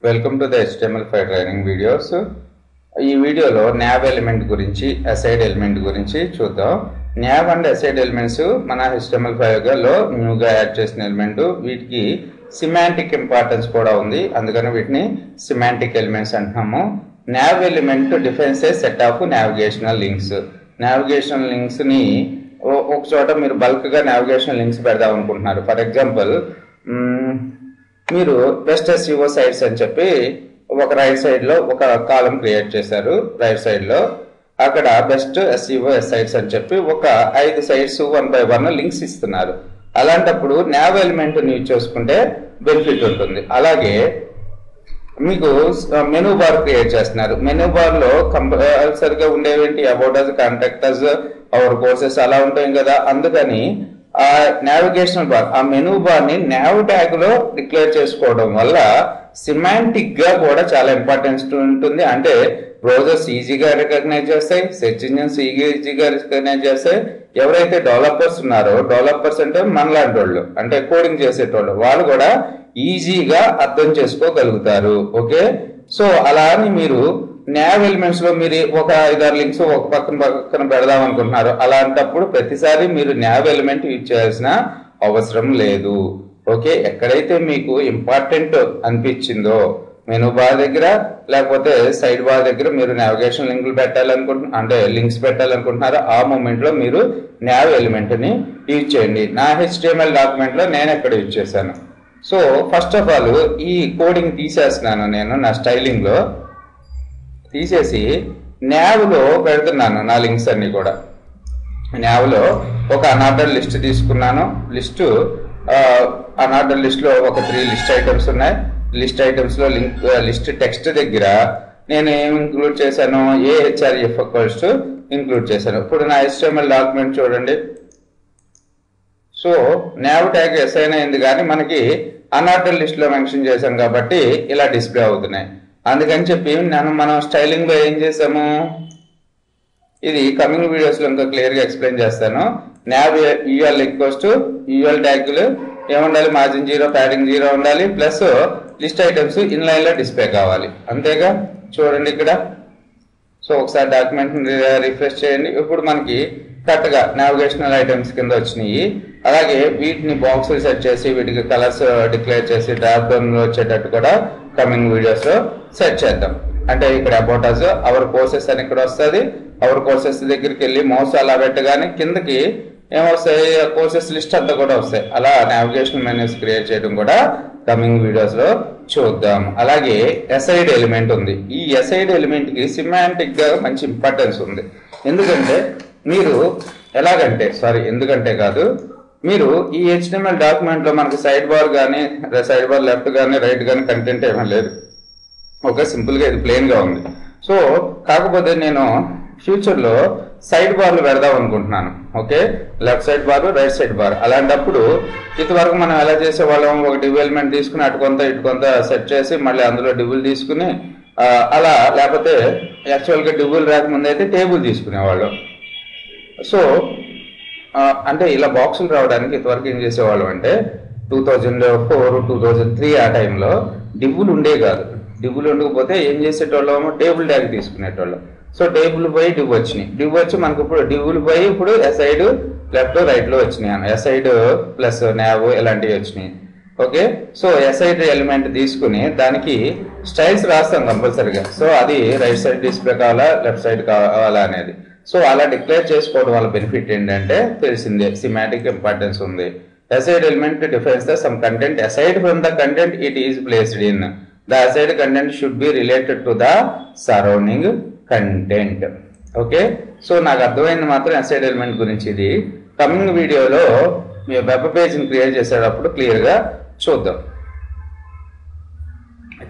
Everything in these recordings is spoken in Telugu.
Welcome to the HTML5 training videos. ఈ వీడియోలో nav ఎలిమెంట్ గురించి, అసైడ్ ఎలిమెంట్ గురించి చూద్దాం. nav అండ్ అసైడ్ ఎలిమెంట్స్ మన HTML5లో న్యూగా యాడ్ చేసిన ఎలిమెంట్. వీటికి సిమాంటిక్ ఇంపార్టెన్స్ కూడా ఉంది, అందుకని వీటిని సిమాంటిక్ ఎలిమెంట్స్ అంటున్నాము. nav element defines A set of navigational links. Navigational links ని ఒక చోట మీరు బల్క్ గా నావిగేషనల్ లింక్స్ పెడదాం అనుకుంటున్నారు. ఫర్ ఎగ్జాంపుల్, మీరు బెస్ట్ SEO సైట్స్ అని చెప్పి ఒక రైట్ సైడ్ లో ఒక కాలం క్రియేట్ చేశారు. రైట్ సైడ్ లో అక్కడ బెస్ట్ SEO సైట్స్ అని చెప్పి ఒక 5 సైట్స్ 1 by 1 లింక్స్ ఇస్తున్నారు. అలాంటప్పుడు nav ఎలిమెంట్ యూజ్ చేసుకుంటే బెనిఫిట్ ఉంటుంది. అలాగే మీకు మెనూ బార్ క్రియేట్ చేస్తున్నారు. మెనూ బార్ లో కంపల్సరిగా ఉండేవేంటి? About us, contact us, our courses అలా ఉంటాయి కదా. అందుకని ఆ నావిగేషనల్ బార్, ఆ మెనూ బార్ ని nav ట్యాగ్ లో డిక్లేర్ చేసుకోవడం వల్ల సిమాంటిక్ గా కూడా చాలా ఇంపార్టెన్స్ ఉంటుంది. అంటే బ్రౌజర్స్ ఈజీగా రికగ్నైజ్ చేస్తాయి, సెర్చ్ ఇంజిన్స్ ఈజీగా రికగ్నైజ్ చేస్తాయి. ఎవరైతే డెవలపర్స్ ఉన్నారో, డెవలపర్స్ అంటే మనలాంటి వాళ్ళు, అంటే కోడింగ్ చేసేటోళ్ళు, వాళ్ళు కూడా ఈజీగా అర్థం చేసుకోగలుగుతారు. ఓకే, సో అలా అని మీరు nav ఎలిమెంట్స్ లో మీరు ఒక 5-6 లింక్స్ ఒక పక్కన పెడదాం అనుకుంటున్నారు. అలాంటప్పుడు ప్రతిసారి మీరు nav ఎలిమెంట్ యూజ్ చేయాల్సిన అవసరం లేదు. ఓకే, ఎక్కడైతే మీకు ఇంపార్టెంట్ అనిపించిందో మెనూ బార్ దగ్గర లేకపోతే సైడ్ బార్ దగ్గర మీరు నావిగేషన్ లింకులు పెట్టాలనుకుంటున్నారు, అంటే లింక్స్ పెట్టాలనుకుంటున్నారో ఆ మూమెంట్ లో మీరు nav ఎలిమెంట్ ని యూజ్ చేయండి. నా HTML డాక్యుమెంట్ లో నేను ఎక్కడ యూజ్ చేశాను. సో ఫస్ట్ ఆఫ్ ఆల్ ఈ కోడింగ్ తీసేస్తున్నాను, నేను నా స్టైలింగ్ లో తీసేసి nav లో పెడుతున్నాను నా లింక్స్ అన్ని కూడా. nav లో ఒక అన్ఆర్డర్ లిస్ట్ తీసుకున్నాను. లిస్టు అన్ఆర్డర్ లిస్ట్ లో ఒక 3 లిస్ట్ ఐటమ్స్ ఉన్నాయి. లిస్ట్ ఐటమ్స్ లో లిస్ట్ టెక్స్ట్ దగ్గర నేను ఏం ఇంక్లూడ్ చేశాను? AHREF ఇంక్లూడ్ చేశాను. ఇప్పుడు నా HTML డాక్యుమెంట్ చూడండి. సో nav ట్యాగ్ అసైన్ అయింది, కానీ మనకి అన్ఆర్డర్ లిస్ట్ లో మెన్షన్ చేశాం కాబట్టి ఇలా డిస్ప్లే అవుతున్నాయి. అందుకని చెప్పి మనం స్టైలింగ్ లో ఏం చేసాము, ఇది కమింగ్ వీడియోస్ లో ఇంకా క్లియర్ గా ఎక్స్ప్లెయిన్ చేస్తాను. nav UL equals to UL ట్యాగ్లు ఏముండాలి? మార్జిన్ 0, ప్యాడింగ్ 0 ఉండాలి, plus list items in line లో డిస్ప్లే కావాలి. అంతేగా, చూడండి ఇక్కడ. సో ఒకసారి డాక్యుమెంట్ రిఫ్రెష్ చేయండి. ఇప్పుడు మనకి కరెక్ట్ గా నావిగేషనల్ ఐటమ్స్ కింద వచ్చినాయి. అలాగే వీటిని బాక్సులు సెట్ చేసి వీటికి కలర్స్ డిక్లేర్ చేసి డ్రాప్ డౌన్ లో వచ్చేటట్టు కూడా కమింగ్ వీడియోస్ లో సెట్ చేద్దాం. అంటే ఇక్కడ అబౌట్ అస్, అవర్ కోర్సెస్ అని ఇక్కడ వస్తుంది. అవర్ కోర్సెస్ దగ్గరికి వెళ్ళి మౌస్ అలా పెట్టగానే కిందకి ఏమొస్తాయి? కోర్సెస్ లిస్ట్ అంతా కూడా వస్తాయి. అలా నావిగేషన్ మెనూస్ క్రియేట్ చేయడం కూడా కమింగ్ వీడియోస్ లో చూద్దాం. అలాగే అసైడ్ ఎలిమెంట్ ఉంది. ఈ అసైడ్ ఎలిమెంట్ కి సిమాంటిక్ గా మంచి ఇంపార్టెన్స్ ఉంది. ఎందుకంటే మీరు ఎందుకంటే కాదు, మీరు ఈ HTML డాక్యుమెంట్ లో మనకి సైడ్ బార్ కానీ, సైడ్ బార్ లెఫ్ట్ కానీ రైట్ కానీ కంటెంట్ ఏమీ లేదు. ఓకే, సింపుల్ గా ఇది ప్లెయిన్ గా ఉంది. సో కాకపోతే నేను ఫ్యూచర్ లో సైడ్ బార్లు పెడదాం అనుకుంటున్నాను. Okay, left side bar, right side bar. అలాంటప్పుడు ఇంతవరకు మనం ఎలా చేసేవాళ్ళం? ఒక డివ్ ఎలిమెంట్ తీసుకుని అటు కొంత ఇటు కొంత సెట్ చేసి మళ్ళీ అందులో డివ్లు తీసుకుని అలా, లేకపోతే యాక్చువల్ గా డివ్లు రాకముందు అయితే టేబుల్ తీసుకునేవాళ్ళం. సో అంటే ఇలా బాక్సులు రావడానికి ఇంతవరకు ఏం చేసేవాళ్ళం అంటే 2004, 2003 ఆ టైంలో డివ్వులు ఉండే కాదు. డివ్వులు ఉండకపోతే ఏం చేసేటోళ్ళం? టేబుల్ ట్యాగ్ తీసుకునేటోళ్ళం. సో టేబుల్ పోయి డివ్ వచ్చినాయి. డివ్ వచ్చి మనకు ఇప్పుడు డివ్వులు పోయి ఇప్పుడు అసైడ్, లెఫ్ట్, రైట్ లో వచ్చినాయి. అసైడ్ ప్లస్ nav ఇలాంటివి వచ్చినాయి. ఓకే, సో అసైడ్ ఎలిమెంట్ తీసుకుని దానికి స్టైల్స్ రాస్తాం కంపల్సరీగా. సో అది రైట్ సైడ్ డిస్ప్లే కావాలా, లెఫ్ట్ సైడ్ కావాలా అనేది. సో అలా డిక్లేర్ చేసుకోవడం వల్ల బెనిఫిట్ ఏంటంటే తెలిసిందే, సిమాంటిక్ ఇంపార్టెన్స్ ఉంది. Aside element defines the sum content aside from the content it is placed in. The aside content should be related to the surrounding content. Okay, so నాకు అర్థమైంది మాత్రం అసైడ్ ఎలిమెంట్ గురించి. ఇది కమింగ్ వీడియోలో మీ వెబ్ పేజ్ని క్రియేట్ చేసేటప్పుడు క్లియర్ గా చూద్దాం.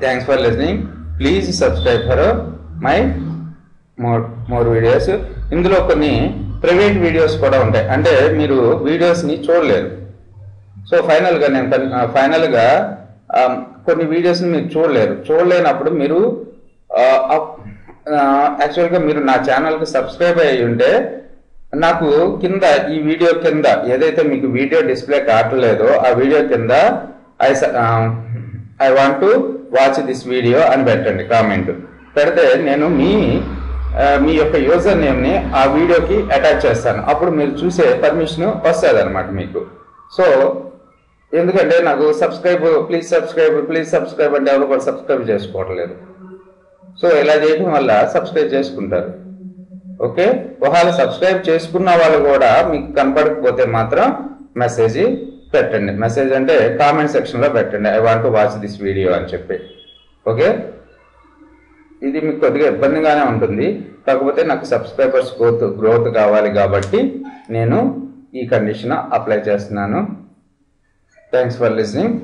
Thanks for listening. Please subscribe for my more videos. ఇందులో కొన్ని ప్రైవేట్ వీడియోస్ కూడా ఉంటాయి, అంటే మీరు వీడియోస్ ని చూడలేరు. సో ఫైనల్ గా కొన్ని వీడియోస్ ని మీరు చూడలేనప్పుడు మీరు యాక్చువల్ గా మీరు నా ఛానల్ కి సబ్స్క్రైబ్ అయ్యి ఉంటే నాకు కింద ఈ వీడియో కింద ఏదైతే మీకు వీడియో డిస్ప్లే కావట్లేదో ఆ వీడియో కింద I want to watch this video అని పెట్టండి కామెంట్. పెడితే నేను మీ యొక్క యూజర్ నేమ్ని ఆ వీడియోకి అటాచ్ చేస్తాను. అప్పుడు మీరు చూసే పర్మిషన్ వస్తుంది అనమాట మీకు. సో ఎందుకంటే నాకు ప్లీజ్ సబ్స్క్రైబ్ అంటే ఎవరు కూడా సబ్స్క్రైబ్ చేసుకోవట్లేదు. సో ఇలా చేయడం వల్ల సబ్స్క్రైబ్ చేసుకుంటారు. ఓకే, ఒకవేళ సబ్స్క్రైబ్ చేసుకున్న వాళ్ళు కూడా మీకు కనపడకపోతే మాత్రం మెసేజ్ పెట్టండి. మెసేజ్ అంటే కామెంట్ సెక్షన్లో పెట్టండి, I want to watch this video అని చెప్పి. ఓకే, ఇది మీకు కొద్దిగా ఇబ్బందిగానే ఉంటుంది, కాకపోతే నాకు సబ్స్క్రైబర్స్ గ్రోత్ కావాలి కాబట్టి నేను ఈ కండిషన్ అప్లై చేస్తున్నాను. Thanks for listening.